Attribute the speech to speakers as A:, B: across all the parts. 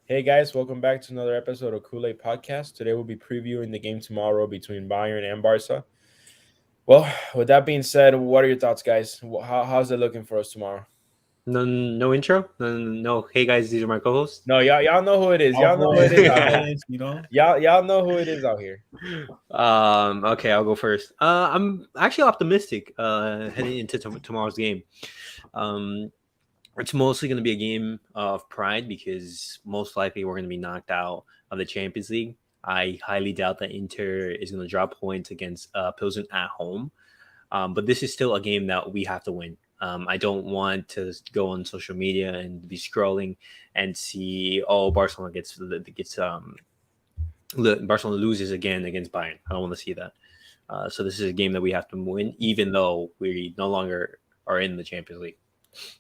A: Hey guys, welcome back to another episode of Kool-Aid Podcast. Today we'll be previewing the game tomorrow between Bayern and Barca. Well, with that being said, what are your thoughts, guys? How's it looking for us tomorrow?
B: No, no intro. No. Hey guys, these are my co-hosts.
A: No, y'all know who it is. Y'all know who it
C: Almost
A: is out here.
C: silence, you know.
A: Y'all know who it is out here.
B: Okay, I'll go first. I'm actually optimistic. Heading into tomorrow's game. Um, it's mostly going to be a game of pride because most likely we're going to be knocked out of the Champions League. I highly doubt that Inter is going to drop points against Pilsen at home. But this is still a game that we have to win. I don't want to go on social media and be scrolling and see, Barcelona Barcelona loses again against Bayern. I don't want to see that. So this is a game that we have to win, even though we no longer are in the Champions League.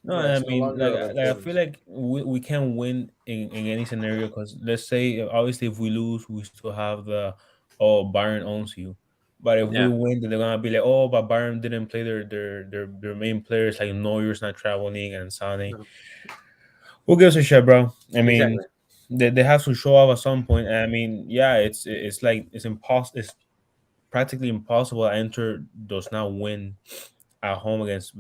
C: No,
A: Yeah,
C: I
A: it's no
C: mean,
A: longer
C: like,
A: of
C: I feel
A: importance.
C: like we can win in any scenario because let's say obviously if we lose, we still have the Bayern owns you, but if we
B: Yeah,
C: win, then they're gonna be like but Bayern didn't play their main players like Neuer's not traveling and Sane.
B: no,
C: Who gives a shit, bro? I mean,
B: exactly.
C: they have to show off at some point. And I mean, yeah, it's like it's impossible. It's practically impossible to enter does not win at home against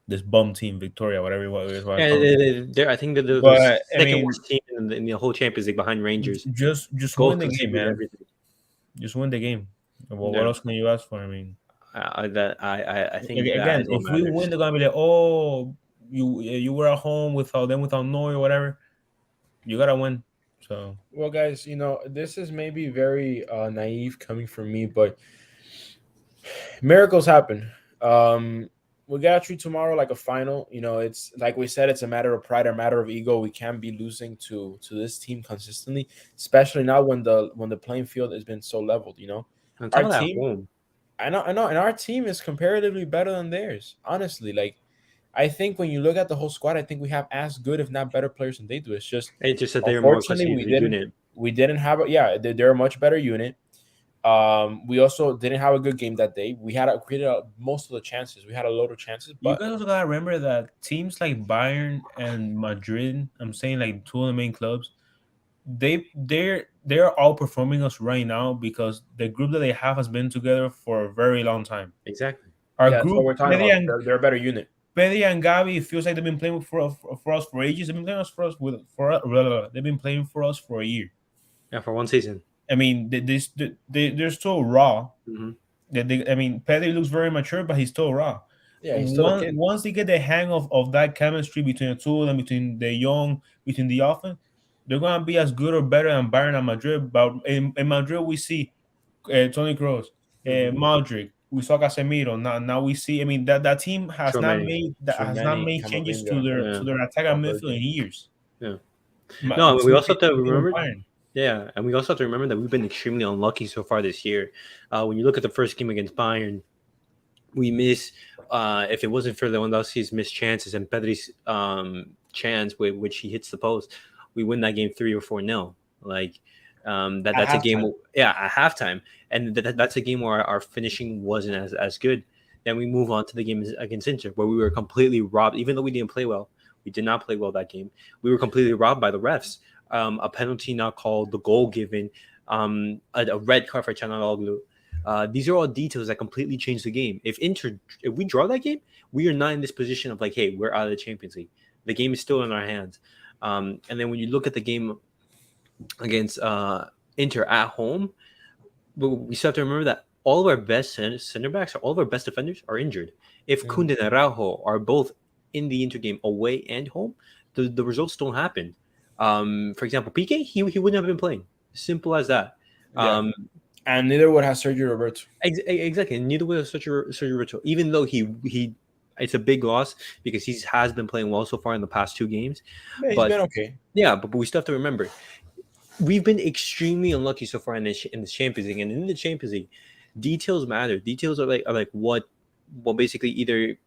C: this bum team Victoria, whatever it is what I
B: Yeah,
C: call it.
B: I think that the
C: But I
B: second
C: mean,
B: worst team in the whole Champions League behind Rangers.
C: just
B: Goals
C: win the game,
B: conceded,
C: man.
B: everything.
C: Just win the game. Well, what
B: Yeah,
C: else can you ask for? I mean,
B: I think that
C: again,
B: is what
C: if we
B: matters.
C: win, they're gonna be like, you were at home without Noy or whatever. You gotta win. So
A: Well, guys, this is maybe very naive coming from me, but miracles happen. We got you tomorrow like a final. It's like we said, it's a matter of pride, a matter of ego. We can't be losing to this team consistently, especially now when the playing field has been so leveled.
B: On top
A: Our
B: of that,
A: team,
B: home.
A: I know, and our team is comparatively better than theirs. Honestly, like I think when you look at the whole squad, I think we have as good, if not better, players than they do. It's just
B: It's just that they're more
A: unfortunately
B: cohesive
A: we didn't
B: unit.
A: we didn't have a yeah. They're a much better unit. We also didn't have a good game that day. We had created most of the chances. We had a load of chances,
C: you
A: but
C: guys also gotta remember that teams like Bayern and Madrid, I'm saying like two of the main clubs, they're outperforming us right now because the group that they have has been together for a very long time.
B: Exactly.
C: Our
A: yeah, that's what
C: group,
A: we're talking about. They're a better unit.
C: Pedri and Gavi, it feels like they've been playing for us for ages. They've been playing us for us with for blah, blah, blah. They've been playing for us for a year.
B: Yeah, for one season.
C: I mean, they're still raw.
B: Hmm.
C: I mean, Pedri looks very mature, but he's still raw.
A: Yeah, he's still a kid.
C: Once they get the hang of that chemistry between the two of them, between the young, between the offense, they're gonna be as good or better than Bayern and Madrid. But in Madrid, we see Tony Kroos,
A: Hmm.
C: Modric. We saw Casemiro. Now we see. I mean that team
B: Tchouaméni.
C: has not
A: Chouameni,
C: made changes
A: Camavinga,
C: to
B: Yeah,
C: their attack and midfield
A: Valverde.
C: in years.
B: yeah. No, I mean, we also have to
C: Same with
B: remember.
C: Bayern.
B: Yeah, and we also have to remember that we've been extremely unlucky so far this year. When you look at the first game against Bayern, we miss. If it wasn't for Lewandowski's missed chances and Pedri's chance with which he hits the post, we win that game 3 or 4-0. Like
C: At
B: that's a game.
C: halftime.
B: Yeah, at halftime, and that's a game where our finishing wasn't as good. Then we move on to the game against Inter, where we were completely robbed. Even though we didn't play well, we did not play well that game. We were completely robbed by the refs. A penalty not called, the goal given, a red card for Chanaloglu. These are all details that completely change the game. If we draw that game, we are not in this position of like, hey, we're out of the Champions League. The game is still in our hands. And then when you look at the game against Inter at home, we still have to remember that all of our best center backs, all of our best defenders are injured. If
A: Mhm.
B: Kunde and Araujo are both in the Inter game away and home, the results don't happen. For example, PK, he wouldn't have been playing. Simple as that.
A: Yeah,
B: Um,
A: and neither would have Sergio Roberto.
B: exactly. And neither was Sergio Rito, even though he it's a big loss because he has been playing well so far in the past 2 games.
A: Yeah, he's
B: But
A: been okay.
B: yeah, but we still have to remember we've been extremely unlucky so far in the Champions League, and in the Champions League, details matter. Details are like what will basically either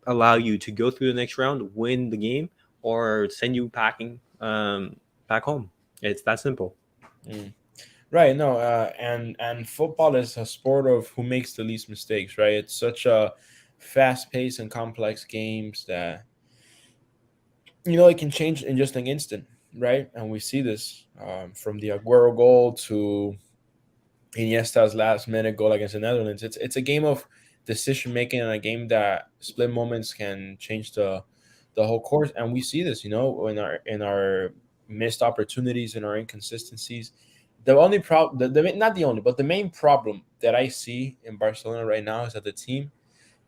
B: allow you to go through the next round, win the game, or send you packing back home. It's that simple.
A: Mm. Right. No. And football is a sport of who makes the least mistakes. Right. It's such a fast-paced and complex games that it can change in just an instant. right? And we see this from the Aguero goal to Iniesta's last minute goal against the Netherlands. It's a game of decision making and a game that split moments can change the whole course. And we see this, in our missed opportunities and our inconsistencies. The only problem, not the only, but the main problem that I see in Barcelona right now is that the team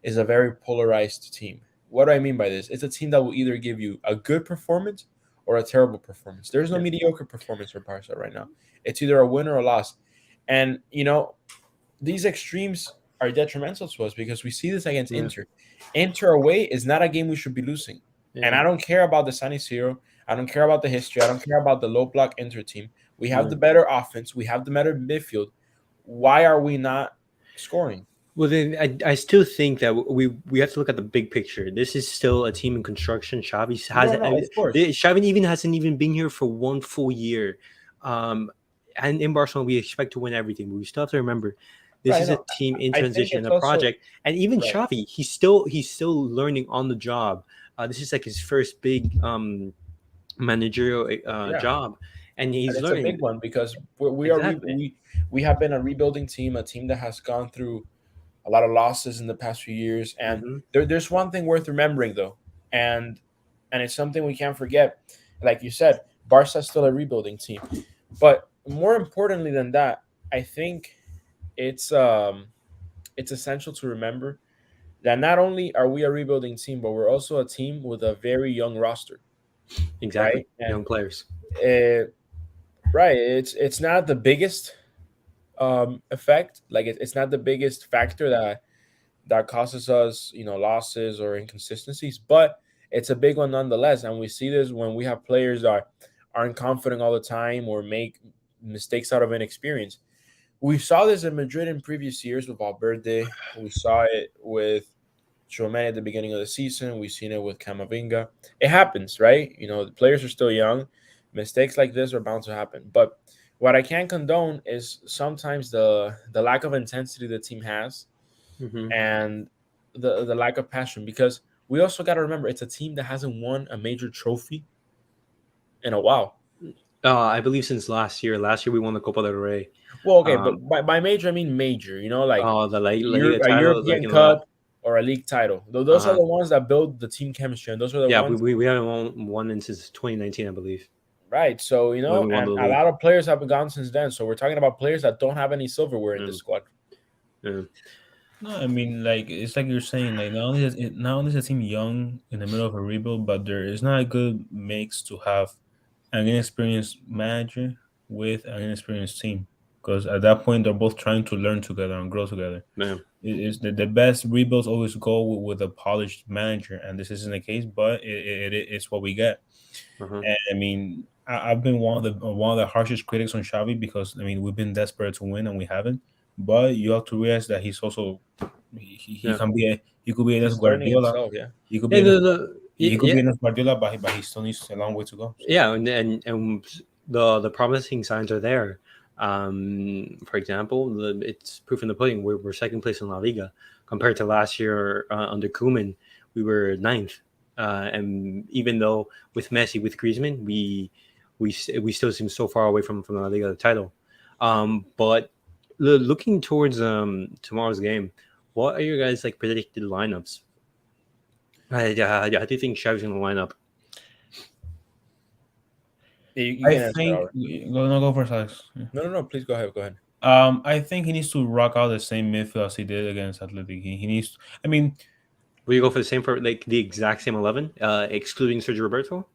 A: is a very polarized team. What do I mean by this? It's a team that will either give you a good performance or a terrible performance. There's no
B: Yeah.
A: mediocre performance for Barca right now. It's either a win or a loss. And these extremes are detrimental to us because we see this against
B: Yeah.
A: Inter. Inter away is not a game we should be losing. And
B: Yeah.
A: I don't care about the San Siro. I don't care about the history. I don't care about the low block Inter team. We have
B: Yeah.
A: the better offense. We have the better midfield. Why are we not scoring?
B: Well, then I still think that we have to look at the big picture. This is still a team in construction.
A: No, of course.
B: Xavi even hasn't even been here for one full year, and in Barcelona we expect to win everything. But we still have to remember, this
A: Right,
B: is a
A: no,
B: team in
A: I think
B: transition,
A: it's
B: a
A: also
B: project, and even
A: right.
B: Xavi, he's still learning on the job. This is like his first big managerial
A: Yeah,
B: job, and
A: and
B: he's
A: it's a
B: learning
A: big one because
B: exactly.
A: we have been a rebuilding team, a team that has gone through a lot of losses in the past few years. And
B: Hmm.
A: there's one thing worth remembering though, and it's something we can't forget. Like you said, Barca's still a rebuilding team, but more importantly than that, I think it's it's essential to remember that not only are we a rebuilding team, but we're also a team with a very young roster,
B: Exactly,
A: right? And
B: young players.
A: uh, right, it's not the biggest effect. Like it's not the biggest factor that causes us, losses or inconsistencies, but it's a big one nonetheless. And we see this when we have players that aren't confident all the time or make mistakes out of inexperience. We saw this in Madrid in previous years with Valverde. We saw it with Chouameni at the beginning of the season. We've seen it with Camavinga. It happens, right? The players are still young. Mistakes like this are bound to happen. But what I can't condone is sometimes the lack of intensity the team has
B: Hmm.
A: and the lack of passion, because we also got to remember it's a team that hasn't won a major trophy in a while.
B: I believe since last year. Last year we won the Copa del Rey.
A: Well, okay, but
B: Um,
A: by major I mean major. Like
B: oh, the La Liga
A: A
B: title, like
A: European
B: in the last.
A: Cup or a league title. Those are
B: Uh-huh.
A: the ones that build the team chemistry, and those are the
B: Yeah,
A: ones.
B: we haven't won in since 2019, I believe,
A: Right. So,
B: when we won
A: and
B: the
A: a
B: league.
A: lot of players have been gone since then. So we're talking about players that don't have any silverware in
B: Yeah,
A: this squad.
B: yeah,
C: No, I mean, like it's like you're saying, like not only is a team young in the middle of a rebuild, but there is not a good mix to have an inexperienced manager with an inexperienced team, because at that point they're both trying to learn together and grow together.
B: man.
C: It is the best rebuilds always go with a polished manager, and this isn't the case, but it's what we get.
B: Uh-huh.
C: And I mean, I've been one of the harshest critics on Xavi because I mean we've been desperate to win and we haven't. But you have to realize that he's also he
B: Yeah,
C: can be he could be
A: He's
C: against
A: learning
C: Guardiola.
A: himself. Yeah.
C: He could be
B: yeah,
C: against
B: yeah,
C: he could
B: yeah,
C: be against Guardiola, but he still needs a long way to go. So.
B: yeah, and the promising signs are there. For example, it's proof in the pudding. We're second place in La Liga compared to last year under Koeman. We were ninth, and even though with Messi, with Griezmann, we still seem so far away from the La Liga title. But looking towards tomorrow's game, what are your guys like predicted lineups? How do you think Xavi's going to line up?
A: You
C: I
A: can answer,
C: think
A: Albert.
C: go first, Alex. Yeah.
A: No. Please go ahead. Go ahead.
C: I think he needs to rock out the same midfield as he did against Athletic. He needs. I mean,
B: Will you go for the same for like the exact same 11, excluding Sergio Roberto?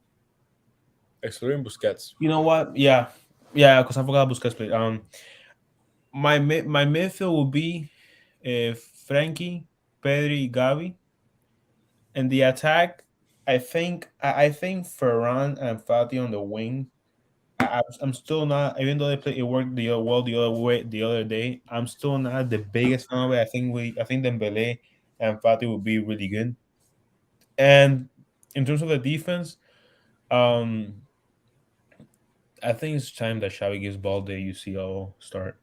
A: Excluding Busquets.
C: you know what? Yeah, because I forgot Busquets played. My midfield will be Frankie, Pedri, Gavi, and the attack. I think Ferran and Fati on the wing. I'm still not, even though it worked the other way the other day. I'm still not the biggest fan of it. I think Dembele and Fati will be really good. And in terms of the defense, um, I think it's time that Xavi gives Balde UCL start.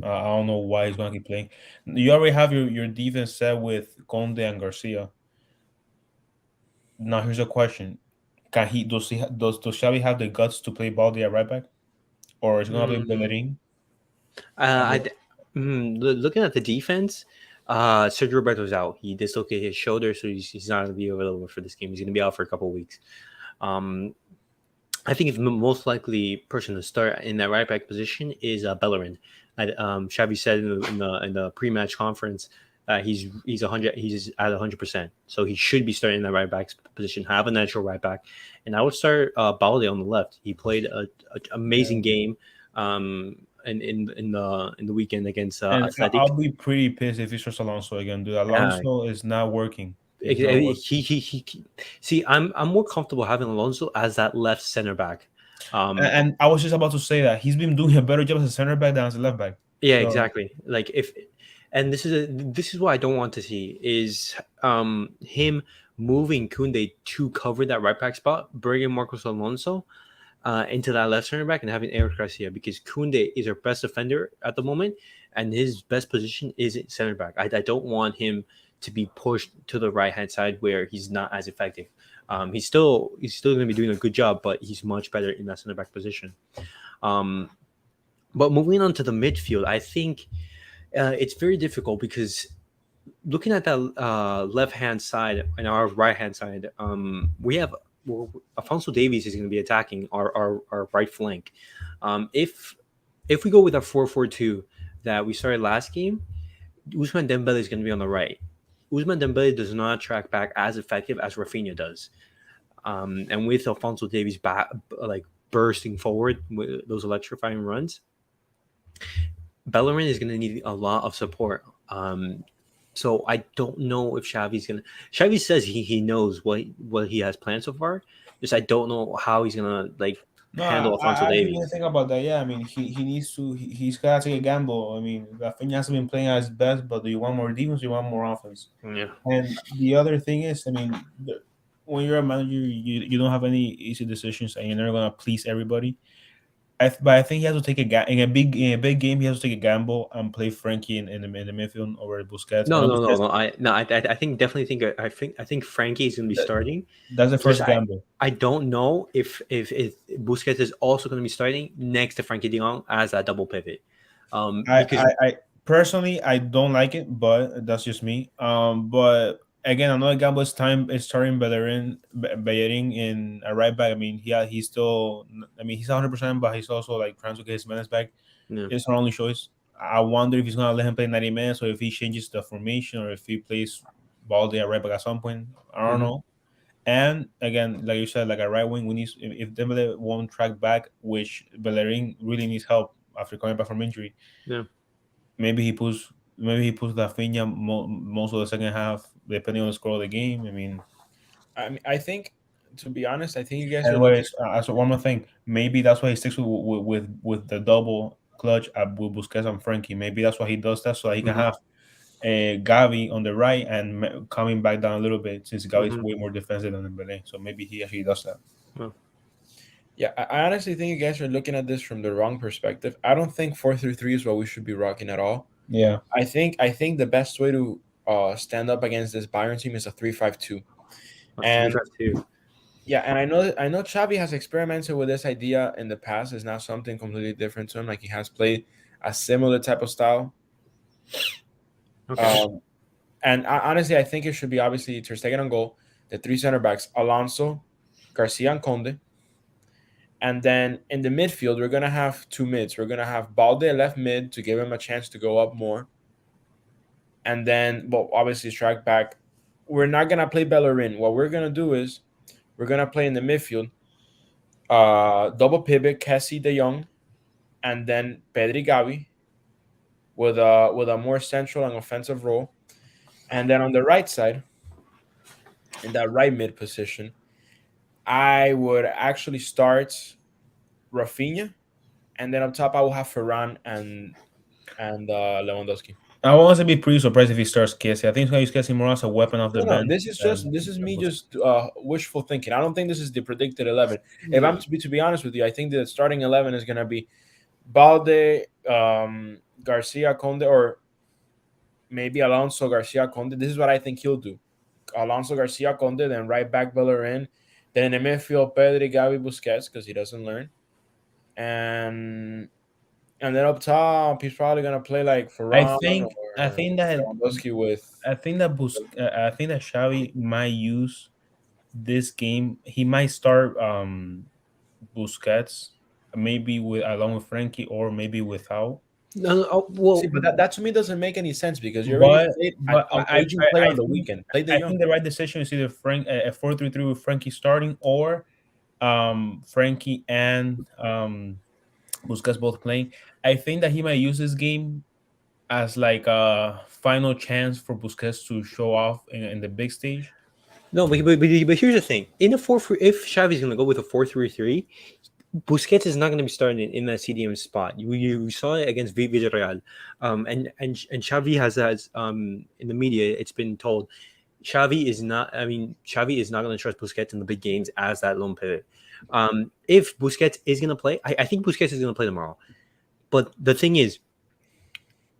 C: I don't know why he's going to keep playing. You already have your defense set with Conde and Garcia. Now here's a question: can he does Xavi have the guts to play Balde at right back, or is he gonna play
B: Mm,
C: Bellerin?
B: I, looking at the defense, Sergio Roberto's out. He dislocated his shoulder, so he's not going to be available for this game. He's going to be out for a couple of weeks. Um, I think the most likely person to start in that right back position is Bellerin. Xavi said in the pre-match conference he's 100, he's at 100%, so he should be starting in that right back position. Have a natural right back, and I would start Balde on the left. He played a amazing game in the weekend against
C: And
B: Athletic.
C: I'll be pretty pissed if he starts Alonso again, dude.
B: Uh,
C: Alonso is not working. It's not
B: he,
C: working.
B: he see, I'm more comfortable having Alonso as that left center back.
C: And I was just about to say that he's been doing a better job as a center back than as a left back.
B: Yeah,
C: So
B: exactly. Like if, and this is what I don't want to see is him moving Kunde to cover that right back spot, bringing Marcos Alonso into that left center back, and having Eric Garcia, because Kunde is our best defender at the moment, and his best position is center back. I don't want him to be pushed to the right hand side where he's not as effective. He's still going to be doing a good job, but he's much better in that center back position. Um, but moving on to the midfield, I think it's very difficult because looking at that left hand side and our right hand side, we have Alfonso Davies is going to be attacking our right flank. If we go with our 4-4-2 that we started last game, Ousmane Dembele is going to be on the right. Ousmane Dembele does not track back as effective as Rafinha does. And with Alfonso Davies back, like bursting forward with those electrifying runs, Bellerin is going to need a lot of support. So I don't know if Xavi's going to. Xavi says he knows what he has planned so far. Just I don't know how he's going to
C: no,
B: handle Alfonso
C: I didn't
B: Davies.
C: think about that. Yeah, I mean, he needs to. He's gotta take a gamble. I mean, Rafinha hasn't been playing at his best, but do you want more defense? Or you want more offense?
B: Yeah.
C: And the other thing is, I mean, when you're a manager, you don't have any easy decisions, and you're never gonna please everybody. But I think he has to take in a big game. He has to take a gamble and play Frankie in the midfield over Busquets. I
B: No,
C: know
B: no, no,
C: Busquets.
B: no. I think definitely think Frankie is going to be
C: That,
B: starting.
C: that's the
B: Just
C: first gamble.
B: I don't know if Busquets is also going to be starting next to Frankie De Jong as a double pivot. Because
C: I personally I don't like it, but that's just me. But again, another gamble is time is starting Bellerin in a right back. I mean, he's still. I mean, he's 100%, but he's also like trying to get his minutes back.
B: yeah.
C: It's our only choice. I wonder if he's gonna let him play 90 minutes, or if he changes the formation, or if he plays Balde at right back at some point. I don't
B: Mhm.
C: know. And again, like you said, like a right wing, we need if Dembele won't track back, which Bellerin really needs help after coming back from injury.
B: Yeah.
C: Maybe he puts Rafinha most of the second half, depending on the score of the game. I mean,
A: I mean, I think, to be honest, I think you guys are looking.
C: anyways, so one more thing. Maybe that's why he sticks with the double clutch at with Busquets and Frankie. Maybe that's why he does that so that he can
B: Mhm.
C: have Gavi on the right and coming back down a little bit since Gavi is
B: Mhm.
C: way more defensive than Dembele. So maybe he actually does that.
B: Well,
A: Yeah, I honestly think you guys are looking at this from the wrong perspective. I don't think 4-3-3 is what we should be rocking at all.
C: Yeah.
A: I think the best way to stand up against this Bayern team is a 3-5-2.
B: 3
A: And
B: 5 2.
A: yeah, and I know Xavi has experimented with this idea in the past. It's not something completely different to him. Like he has played a similar type of style.
B: Okay.
A: Um, and honestly, I think it should be obviously Ter Stegen on goal, the three center backs, Alonso, Garcia, and Conde. And then in the midfield, we're gonna have two mids. We're gonna have Balde left mid to give him a chance to go up more. And then, well, obviously strike back. We're not gonna play Bellerin. What we're gonna do is we're gonna play in the midfield, double pivot, Kessie De Jong, and then Pedri Gavi with a more central and offensive role. And then on the right side, in that right mid position, I would actually start Rafinha, and then up top I will have Ferran and Lewandowski.
C: I will also be pretty surprised if he starts Kessie. I think he's going to use Kessie more as a weapon off the
A: No,
C: bench.
A: this is me just wishful thinking. I don't think this is the predicted 11. If I'm
B: Yeah.
A: to be honest with you, I think the starting 11 is gonna be Balde, Garcia, Conde, or maybe Alonso Garcia Conde. This is what I think he'll do. Alonso Garcia Conde, then right back Bellerin, Then in the midfield, Pedri, Gavi, Busquets, because he doesn't learn. And and then up top, he's probably gonna play like
C: I
A: Ferran
C: think I
A: or
C: think that
A: Lewandowski with.
C: I think that Xavi might use this game. He might start Busquets, maybe with along with Frankie, or maybe without.
B: No, no,
A: See,
B: well,
A: but that to me doesn't make any sense because you already
C: But
A: played
C: but
A: an aging player on the weekend. Play De
C: I
A: Jong.
C: think the right decision is either Frank a 4-3-3 with Frankie starting, or Frankie and Busquets both playing. I think that he might use this game as like a final chance for Busquets to show off in the big stage.
B: no, but here's the thing: in a if Xavi's going to go with a 4-3-3, Busquets is not going to be starting in that CDM spot. You saw it against Villarreal, and Xavi has in the media it's been told Xavi is not. I mean, Xavi is not going to trust Busquets in the big games as that lone pivot. If Busquets is going to play, I think Busquets is going to play tomorrow. But the thing is,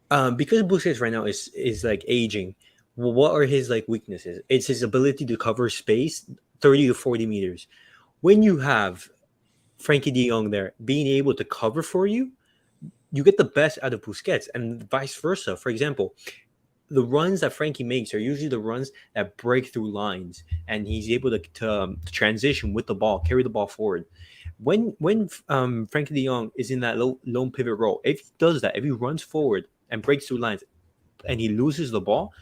B: because Busquets right now is like aging, what are his like weaknesses? It's his ability to cover space 30 to 40 meters. When you have Frankie De Jong there being able to cover for you, you get the best out of Busquets and vice versa. For example, the runs that Frankie makes are usually the runs that break through lines, and he's able to transition with the ball, carry the ball forward. When Frankie De Jong is in that lone pivot role, if he does that, if he runs forward and breaks through lines, and he loses the ball,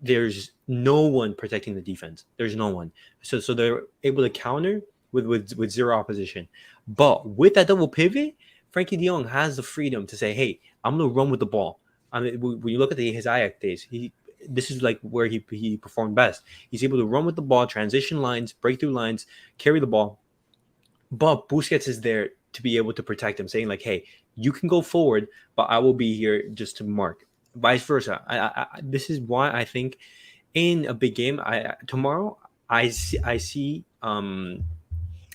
B: there's no one protecting the defense. There's no one. So they're able to counter with zero opposition. But with that double pivot, Frankie De Jong has the freedom to say, "Hey, I'm gonna run with the ball." I mean, when you look at his Ajax days, this is like where he performed best. He's able to run with the ball, transition lines, breakthrough lines, carry the ball. But Busquets is there to be able to protect him, saying like, "Hey, you can go forward, but I will be here just to mark." Vice versa. This is why I think in a big game, tomorrow I see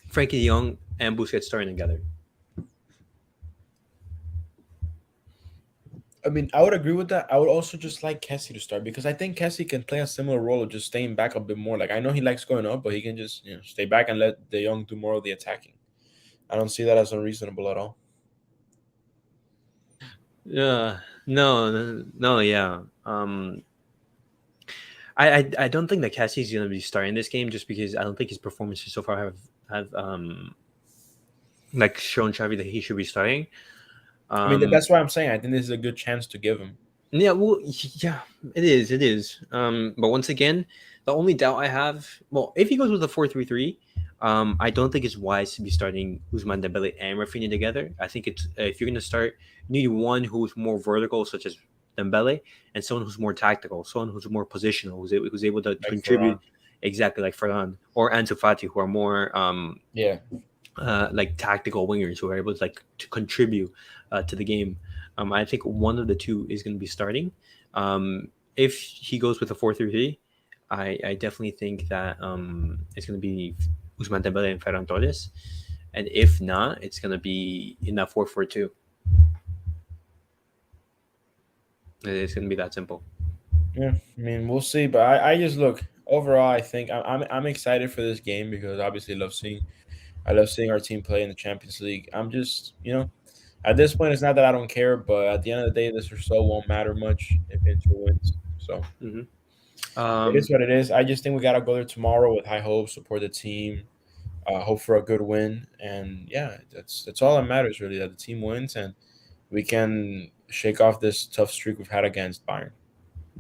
B: Frankie De Jong and Busquets starting together.
A: I mean, I would agree with that. I would also just like Kessie to start because I think Kessie can play a similar role of just staying back a bit more. Like I know he likes going up, but he can just stay back and let De Jong do more of the attacking. I don't see that as unreasonable at all.
B: Yeah, no, yeah. I don't think that Cassie's going to be starting this game just because I don't think his performances so far have like shown Xavi that he should be starting.
A: I mean, that's why I'm saying I think this is a good chance to give him.
B: Yeah, well, yeah, it is. But once again, the only doubt I have, well, if he goes with a 4-3-3, I don't think it's wise to be starting Ousmane Dembele and Rafinha together. I think it's if you're going to start, you need one who's more vertical, such as Dembele, and someone who's more tactical, someone who's more positional, who's able to
A: Like
B: contribute
A: Ferran.
B: exactly like Ferran or Ansu Fati, who are more
A: Yeah.
B: like tactical wingers who are able to like to contribute to the game. I think one of the two is going to be starting. If he goes with a 4-3-3, I definitely think that it's going to be Ousmane Dembele and Ferran Torres, and if not, it's going to be in that 4-4-2. It's going to be that simple.
A: Yeah, I mean, we'll see, but I just look overall. I think I'm excited for this game because obviously I love seeing our team play in the Champions League. I'm just at this point, it's not that I don't care, but at the end of the day, this result won't matter much if Inter wins. So
B: Mm-hmm.
A: it is what it is. I just think we gotta go there tomorrow with high hopes, support the team, hope for a good win, and yeah, that's all that matters really. That the team wins and we can shake off this tough streak we've had against Bayern.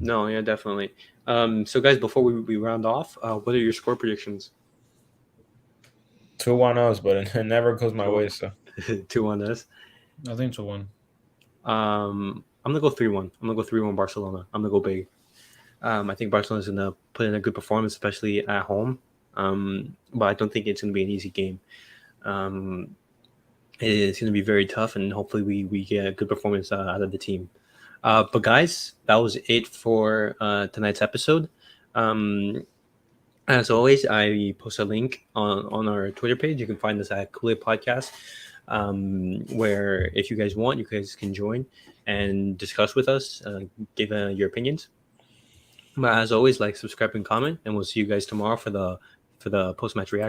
B: No, yeah, definitely. So guys, before we round off, what are your score predictions?
A: 2-1 us, but it never goes my way. So
B: 2-1 this.
C: I think 2-1.
B: I'm gonna go 3-1. I'm gonna go 3-1 Barcelona. I'm gonna go big. I think Barcelona's gonna put in a good performance, especially at home. But I don't think it's gonna be an easy game. It's gonna be very tough, and hopefully we get a good performance out of the team. But guys, that was it for tonight's episode. As always, I post a link on our Twitter page. You can find us at Kool-Aid Podcast, where if you guys want, you guys can join and discuss with us, give your opinions. But as always, like, subscribe, and comment, and we'll see you guys tomorrow for the post-match reaction.